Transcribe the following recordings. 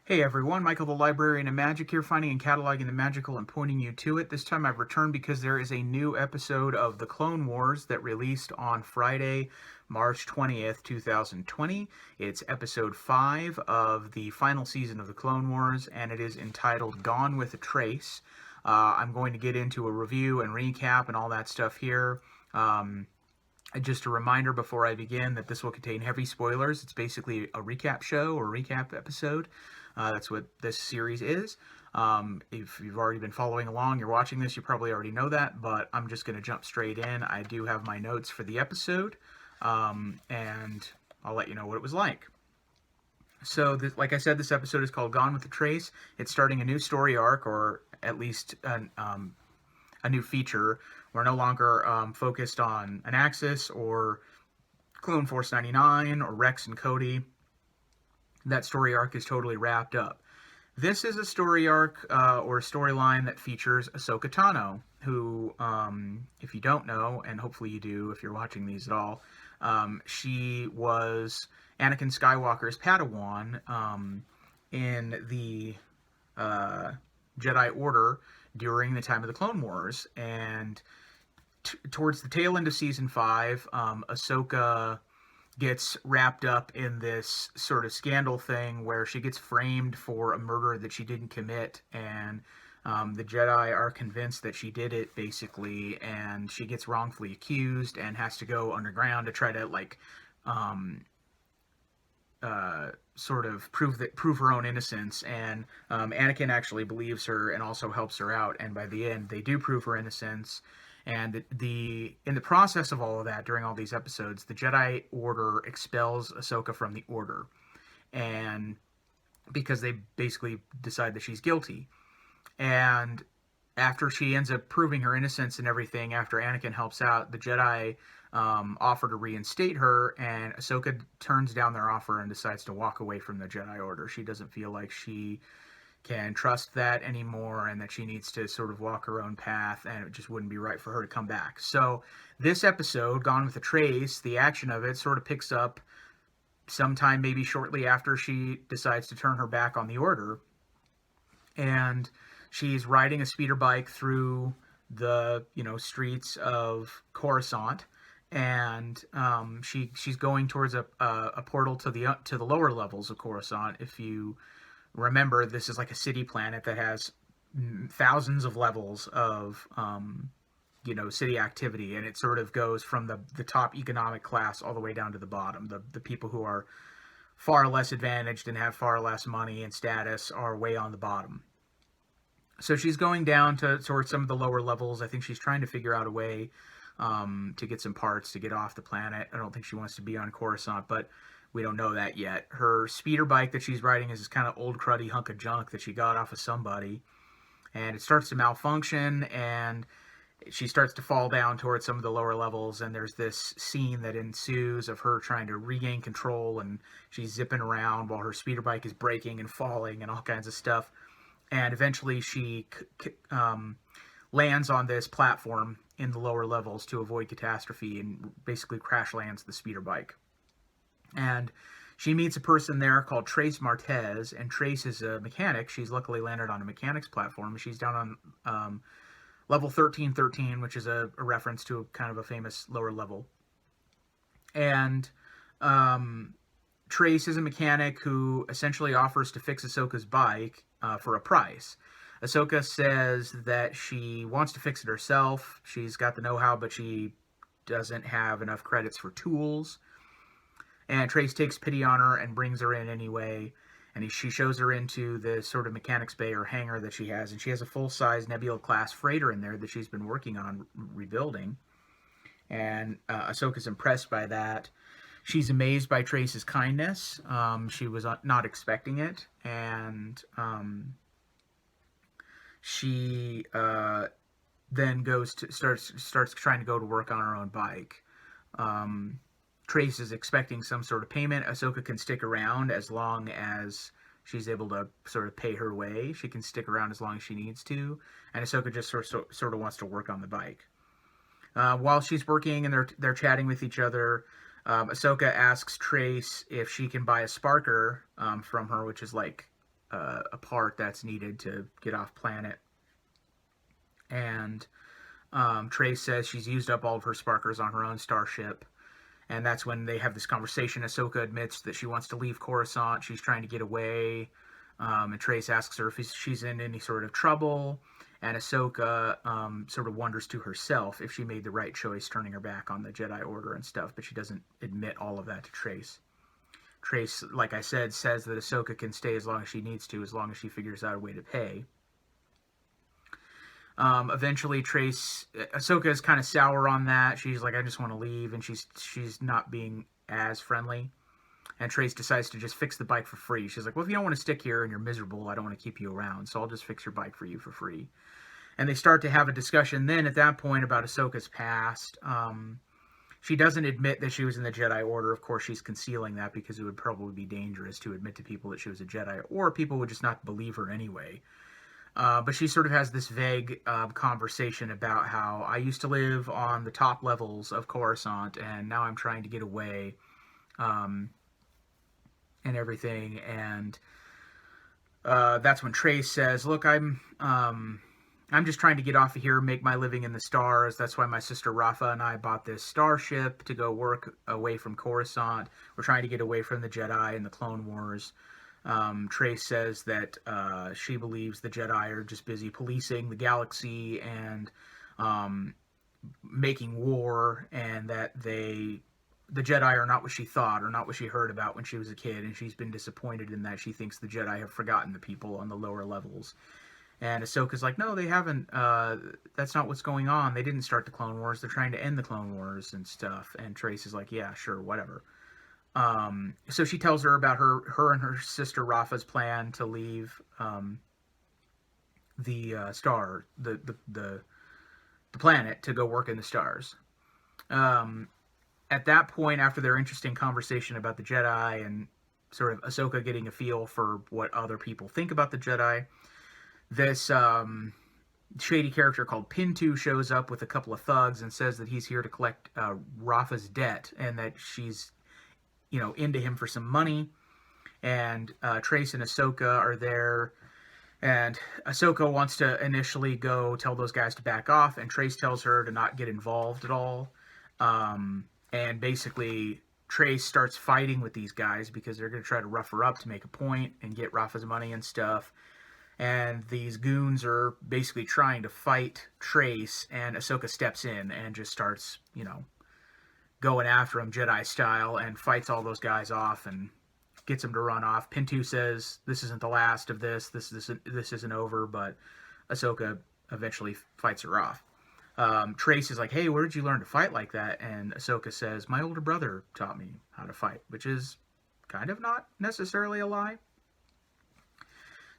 Hey everyone, Michael the Librarian of Magic here, finding and cataloging the magical and pointing you to it. This time I've returned because there is a new episode of The Clone Wars that released on Friday, March 20th, 2020. It's episode 5 of the final season of The Clone Wars, and it is entitled Gone with a Trace. I'm going to get into a review and recap and all that stuff here. Just a reminder before I begin that this will contain heavy spoilers. It's basically a recap show or recap episode. That's what this series is. If you've already been following along, you're watching this, you probably already know that, but I'm just going to jump straight in. I do have my notes for the episode, and I'll let you know what it was like. So, like I said, this episode is called Gone with the Trace. It's starting a new story arc, or at least a new feature. We're no longer focused on Anaxis or Clone Force 99 or Rex and Cody. That story arc is totally wrapped up. This is a story arc or a storyline that features Ahsoka Tano, who, if you don't know, and hopefully you do if you're watching these at all, she was Anakin Skywalker's Padawan in the Jedi Order during the time of the Clone Wars. And towards the tail end of season 5, Ahsoka gets wrapped up in this sort of scandal thing where she gets framed for a murder that she didn't commit, and the Jedi are convinced that she did it, basically, and she gets wrongfully accused and has to go underground to try to sort of prove her own innocence. And Anakin actually believes her and also helps her out, and by the end they do prove her innocence. And in the process of all of that, during all these episodes, the Jedi Order expels Ahsoka from the Order, and because they basically decide that she's guilty. And after she ends up proving her innocence and everything, after Anakin helps out, the Jedi offer to reinstate her, and Ahsoka turns down their offer and decides to walk away from the Jedi Order. She doesn't feel like she can trust that anymore, and that she needs to sort of walk her own path, and it just wouldn't be right for her to come back. So this episode, Gone with a Trace, the action of it sort of picks up sometime maybe shortly after she decides to turn her back on the Order, and she's riding a speeder bike through the streets of Coruscant, and she's going towards a portal to the lower levels of Coruscant. If you remember, this is like a city planet that has thousands of levels of city activity, and it sort of goes from the top economic class all the way down to the bottom. The people who are far less advantaged and have far less money and status are way on the bottom. So she's going down towards some of the lower levels. I think she's trying to figure out a way to get some parts to get off the planet. I don't think she wants to be on Coruscant, but we don't know that yet. Her speeder bike that she's riding is this kind of old cruddy hunk of junk that she got off of somebody, and it starts to malfunction, and she starts to fall down towards some of the lower levels, and there's this scene that ensues of her trying to regain control, and she's zipping around while her speeder bike is breaking and falling and all kinds of stuff. And eventually she lands on this platform in the lower levels to avoid catastrophe, and basically crash lands the speeder bike. And she meets a person there called Trace Martez, and Trace is a mechanic. She's luckily landed on a mechanics platform. She's down on level 1313, which is a reference to a kind of a famous lower level. And Trace is a mechanic who essentially offers to fix Ahsoka's bike for a price. Ahsoka says that she wants to fix it herself. She's got the know-how, but she doesn't have enough credits for tools. And Trace takes pity on her and brings her in anyway. And she shows her into the sort of mechanics bay or hangar that she has. And she has a full-size Nebula-class freighter in there that she's been working on rebuilding. And Ahsoka's impressed by that. She's amazed by Trace's kindness. She was not expecting it. And she then starts trying to go to work on her own bike. Trace is expecting some sort of payment. Ahsoka can stick around as long as she's able to sort of pay her way. She can stick around as long as she needs to, and Ahsoka just sort of wants to work on the bike. While she's working and they're chatting with each other, Ahsoka asks Trace if she can buy a Sparker from her, which is like a part that's needed to get off planet. And Trace says she's used up all of her sparkers on her own starship. And that's when they have this conversation. Ahsoka admits that she wants to leave Coruscant. She's trying to get away. And Trace asks her if she's in any sort of trouble. And Ahsoka sort of wonders to herself if she made the right choice turning her back on the Jedi Order and stuff, but she doesn't admit all of that to Trace. Trace, like I said, says that Ahsoka can stay as long as she needs to, as long as she figures out a way to pay. Eventually, Ahsoka is kind of sour on that. She's like, I just want to leave, and she's not being as friendly. And Trace decides to just fix the bike for free. She's like, well, if you don't want to stick here and you're miserable, I don't want to keep you around, so I'll just fix your bike for you for free. And they start to have a discussion then at that point about Ahsoka's past. She doesn't admit that she was in the Jedi Order. Of course, she's concealing that because it would probably be dangerous to admit to people that she was a Jedi, or people would just not believe her anyway. But she sort of has this vague conversation about how I used to live on the top levels of Coruscant, and now I'm trying to get away, and everything. And that's when Trace says, "Look, I'm just trying to get off of here, make my living in the stars. That's why my sister Rafa and I bought this starship to go work away from Coruscant. We're trying to get away from the Jedi and the Clone Wars." Trace says that she believes the Jedi are just busy policing the galaxy and making war, and that the Jedi are not what she thought or not what she heard about when she was a kid, and she's been disappointed in that. She thinks the Jedi have forgotten the people on the lower levels. And Ahsoka's like, no, they haven't. That's not what's going on. They didn't start the Clone Wars. They're trying to end the Clone Wars and stuff. And Trace is like, yeah, sure, whatever. So she tells her about her and her sister Rafa's plan to leave the planet to go work in the stars. At that point, after their interesting conversation about the Jedi and sort of Ahsoka getting a feel for what other people think about the Jedi, this shady character called Pintu shows up with a couple of thugs and says that he's here to collect Rafa's debt, and that she's, into him for some money. And Trace and Ahsoka are there, and Ahsoka wants to initially go tell those guys to back off, and Trace tells her to not get involved at all. And basically, Trace starts fighting with these guys because they're going to try to rough her up to make a point and get Rafa's money and stuff. And these goons are basically trying to fight Trace, and Ahsoka steps in and just starts, going after him Jedi style, and fights all those guys off and gets them to run off. Pintu says, this isn't the last of this. This isn't over, but Ahsoka eventually fights her off. Trace is like, hey, where did you learn to fight like that? And Ahsoka says, my older brother taught me how to fight, which is kind of not necessarily a lie.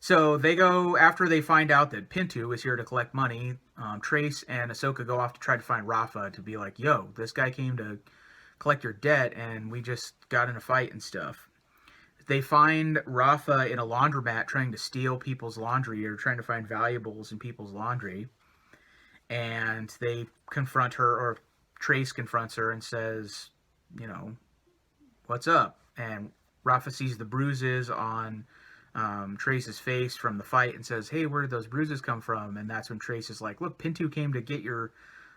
So they go, after they find out that Pintu is here to collect money, Trace and Ahsoka go off to try to find Rafa to be like, yo, this guy came to collect your debt and we just got in a fight and stuff. They find Rafa in a laundromat trying to steal people's laundry, or trying to find valuables in people's laundry. And they confront her, or Trace confronts her and says, what's up? And Rafa sees the bruises on Trace's face from the fight and says, hey, where did those bruises come from? And that's when Trace is like, look, Pintu came to get your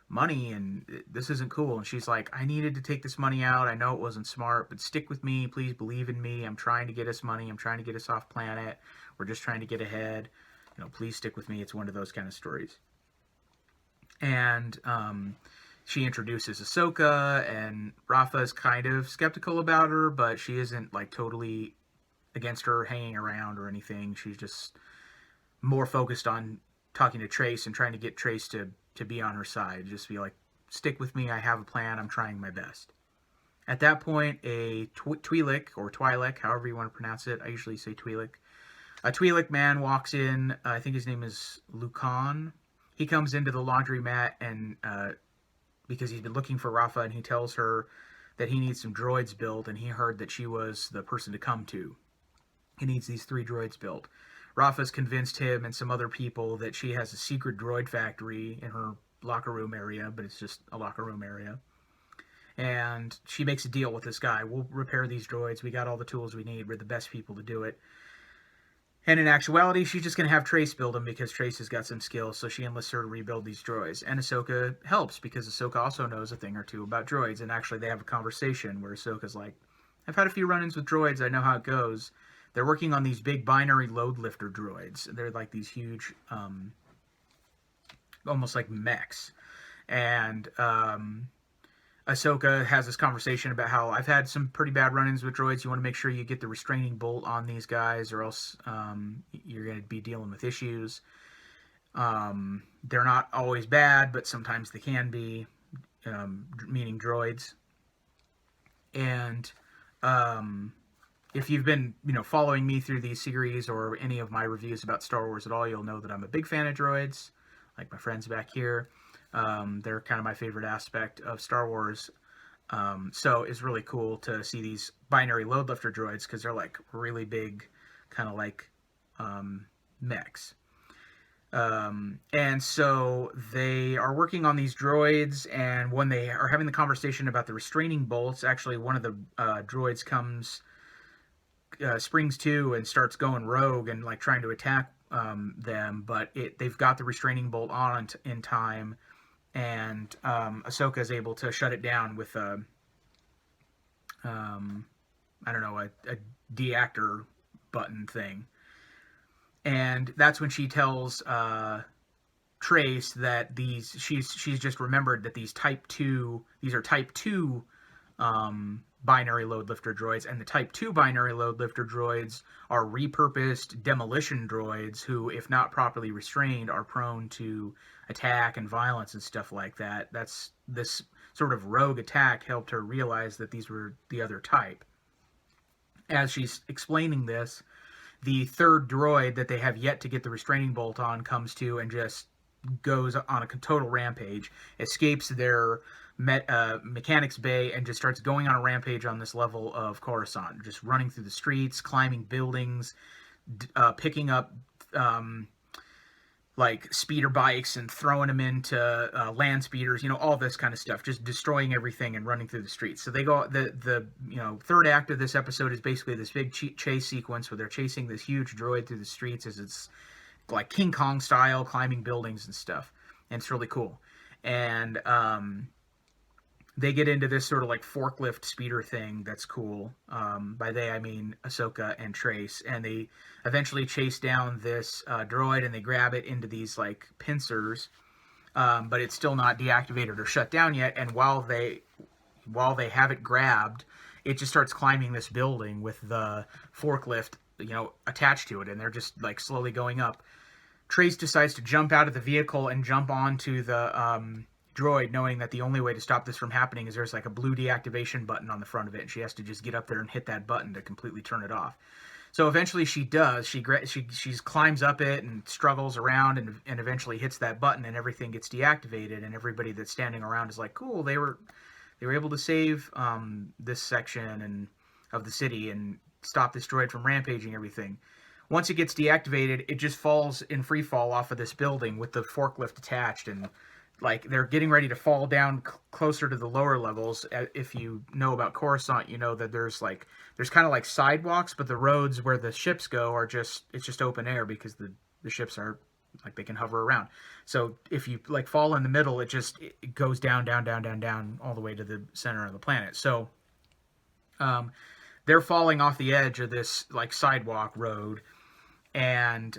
money and this isn't cool. And she's like, I needed to take this money out. I know it wasn't smart, but stick with me. Please believe in me. I'm trying to get us money. I'm trying to get us off planet. We're just trying to get ahead. Please stick with me. It's one of those kind of stories. And she introduces Ahsoka, and Rafa is kind of skeptical about her, but she isn't like totally against her hanging around or anything. She's just more focused on talking to Trace and trying to get Trace to be on her side. Just be like, stick with me. I have a plan. I'm trying my best. At that point, a Twi'lek, or Twi'lek, however you want to pronounce it. I usually say Twi'lek. A Twi'lek man walks in. I think his name is Lucan. He comes into the laundromat and because he's been looking for Rafa, and he tells her that he needs some droids built, and he heard that she was the person to come to. He needs these 3 droids built. Rafa's convinced him and some other people that she has a secret droid factory in her locker room area, but it's just a locker room area. And she makes a deal with this guy. We'll repair these droids. We got all the tools we need. We're the best people to do it. And in actuality, she's just going to have Trace build them because Trace has got some skills, so she enlists her to rebuild these droids. And Ahsoka helps because Ahsoka also knows a thing or two about droids. And actually, they have a conversation where Ahsoka's like, I've had a few run ins with droids, I know how it goes. They're working on these big binary load lifter droids. They're like these huge, almost like mechs. And Ahsoka has this conversation about how I've had some pretty bad run-ins with droids. You want to make sure you get the restraining bolt on these guys, or else you're going to be dealing with issues. They're not always bad, but sometimes they can be, meaning droids. And if you've been, following me through these series or any of my reviews about Star Wars at all, you'll know that I'm a big fan of droids, like my friends back here. They're kind of my favorite aspect of Star Wars. So it's really cool to see these binary load lifter droids because they're like really big, kind of like mechs. And so they are working on these droids, and when they are having the conversation about the restraining bolts, actually one of the droids springs to and starts going rogue and like trying to attack them, but they've got the restraining bolt on in time, and Ahsoka is able to shut it down with a deactor button thing. And that's when she tells Trace that she's just remembered that these are Type 2 binary load lifter droids, and the Type 2 binary load lifter droids are repurposed demolition droids who, if not properly restrained, are prone to attack and violence and stuff like that. This sort of rogue attack helped her realize that these were the other type. As she's explaining this, the third droid that they have yet to get the restraining bolt on comes to and just goes on a total rampage, escapes their mechanics bay, and just starts going on a rampage on this level of Coruscant, just running through the streets, climbing buildings, picking up like speeder bikes and throwing them into land speeders, all this kind of stuff, just destroying everything and running through the streets. So they go, the third act of this episode is basically this big chase sequence where they're chasing this huge droid through the streets as it's like King Kong style, climbing buildings and stuff. And it's really cool. And they get into this sort of like forklift speeder thing that's cool. By they, I mean Ahsoka and Trace. And they eventually chase down this droid, and they grab it into these like pincers. But it's still not deactivated or shut down yet. And while they have it grabbed, it just starts climbing this building with the forklift, attached to it. And they're just like slowly going up. Trace decides to jump out of the vehicle and jump onto the droid, knowing that the only way to stop this from happening is there's like a blue deactivation button on the front of it, and she has to just get up there and hit that button to completely turn it off. So eventually she does. She climbs up it and struggles around and eventually hits that button, and everything gets deactivated, and everybody that's standing around is like, cool, they were able to save this section of the city and stop this droid from rampaging everything. Once it gets deactivated, it just falls in free fall off of this building with the forklift attached, and like they're getting ready to fall down closer to the lower levels. If you know about Coruscant, you know that there's kind of like sidewalks, but the roads where the ships go it's just open air because the ships are like they can hover around. So if you like fall in the middle, it goes down all the way to the center of the planet. So they're falling off the edge of this like sidewalk road, and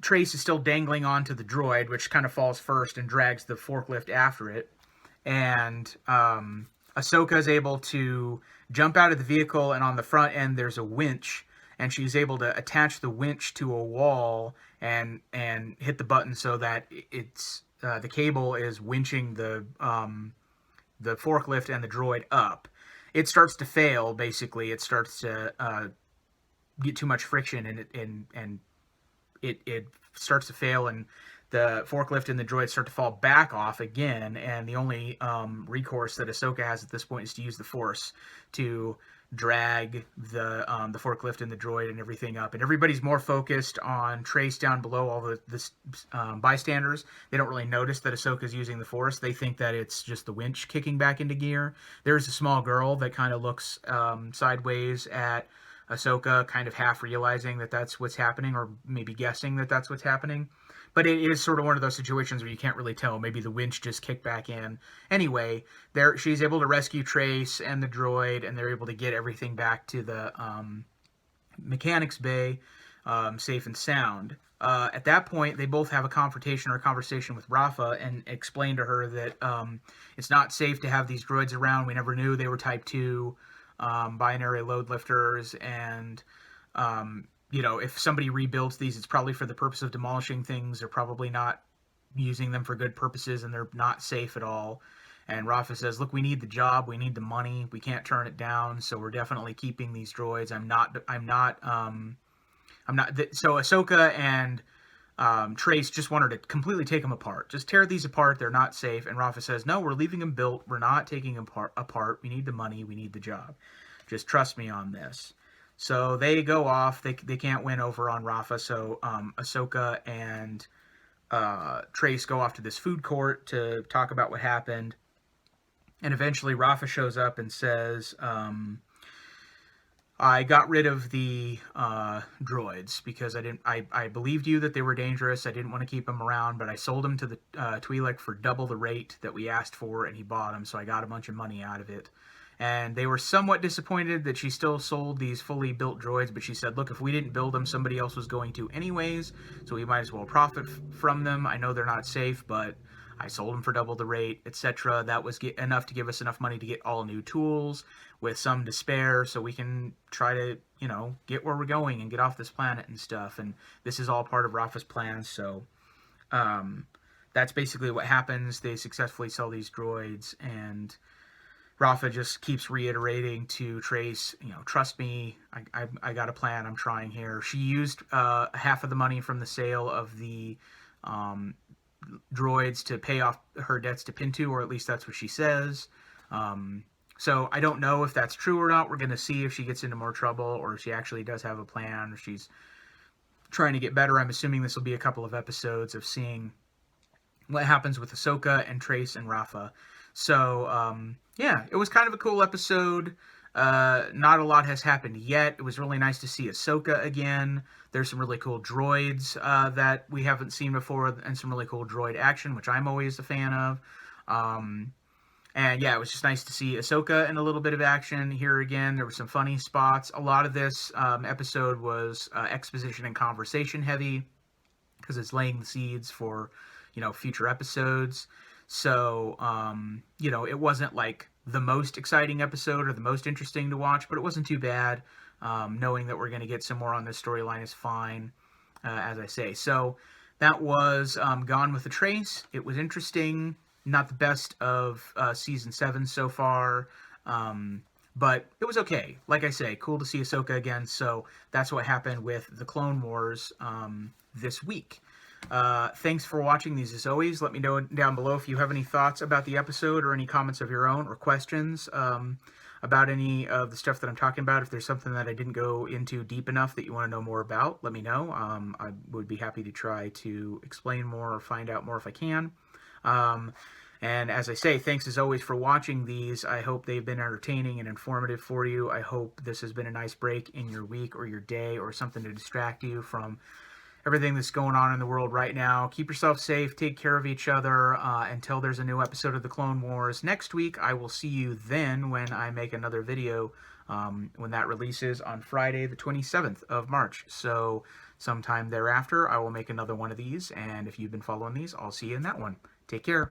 Trace is still dangling onto the droid, which kind of falls first and drags the forklift after it. And Ahsoka is able to jump out of the vehicle, and on the front end there's a winch, and she's able to attach the winch to a wall and hit the button so that it's the cable is winching the forklift and the droid up. It starts to fail. Basically, it starts to get too much friction, and it starts to fail, and the forklift and the droid start to fall back off again, and the only recourse that Ahsoka has at this point is to use the Force to drag the forklift and the droid and everything up. And everybody's more focused on Trace down below. All the bystanders, they don't really notice that Ahsoka's using the Force. They think that it's just the winch kicking back into gear. There's a small girl that kind of looks sideways at Ahsoka kind of half realizing that that's what's happening, or maybe guessing that that's what's happening. But it is sort of one of those situations where you can't really tell. Maybe the winch just kicked back in. Anyway, she's able to rescue Trace and the droid, and they're able to get everything back to the mechanics bay, safe and sound. At that point, they both have a confrontation or a conversation with Rafa and explain to her that it's not safe to have these droids around. We never knew they were Type 2 binary load lifters, and if somebody rebuilds these, it's probably for the purpose of demolishing things. They're probably not using them for good purposes, and they're not safe at all. And Rafa says, look, we need the job, we need the money, we can't turn it down, so we're definitely keeping these droids. So Ahsoka and Trace just want her to completely take them apart. Just tear these apart, they're not safe. And Rafa says, no, we're leaving them built, we're not taking them apart, we need the money, we need the job. Just trust me on this. So they go off, they can't win over on Rafa, so Ahsoka and Trace go off to this food court to talk about what happened. And eventually Rafa shows up and says, I got rid of the droids because I believed you that they were dangerous. I didn't want to keep them around, but I sold them to the Twi'lek for double the rate that we asked for, and he bought them, so I got a bunch of money out of it. And they were somewhat disappointed that she still sold these fully built droids, but she said, look, if we didn't build them, somebody else was going to anyways, so we might as well profit from them. I know they're not safe, but I sold them for double the rate, etc. That was enough to give us enough money to get all new tools with some to spare, so we can try to, get where we're going and get off this planet and stuff. And this is all part of Rafa's plans, so that's basically what happens. They successfully sell these droids, and Rafa just keeps reiterating to Trace, trust me, I got a plan, I'm trying here. She used half of the money from the sale of the droids to pay off her debts to Pintu, or at least that's what she says. So I don't know if that's true or not. We're going to see if she gets into more trouble, or if she actually does have a plan, or she's trying to get better. I'm assuming this will be a couple of episodes of seeing what happens with Ahsoka and Trace and Rafa. So, yeah, it was kind of a cool episode. Not a lot has happened yet. It was really nice to see Ahsoka again. There's some really cool droids that we haven't seen before, and some really cool droid action, which I'm always a fan of. And yeah, it was just nice to see Ahsoka in a little bit of action here again. There were some funny spots. A lot of this episode was exposition and conversation heavy, because it's laying the seeds for, future episodes. So, it wasn't like the most exciting episode or the most interesting to watch, but it wasn't too bad. Knowing that we're going to get some more on this storyline is fine, as I say. So that was Gone with a Trace. It was interesting. Not the best of Season 7 so far, but it was okay. Like I say, cool to see Ahsoka again. So that's what happened with the Clone Wars this week. Thanks for watching these as always. Let me know down below if you have any thoughts about the episode, or any comments of your own, or questions about any of the stuff that I'm talking about. If there's something that I didn't go into deep enough that you want to know more about, let me know. I would be happy to try to explain more or find out more if I can. And as I say, thanks as always for watching these. I hope they've been entertaining and informative for you. I hope this has been a nice break in your week or your day, or something to distract you from everything that's going on in the world right now. Keep yourself safe. Take care of each other until there's a new episode of the Clone Wars next week. I will see you then when I make another video when that releases on Friday the 27th of March. So sometime thereafter, I will make another one of these. And if you've been following these, I'll see you in that one. Take care.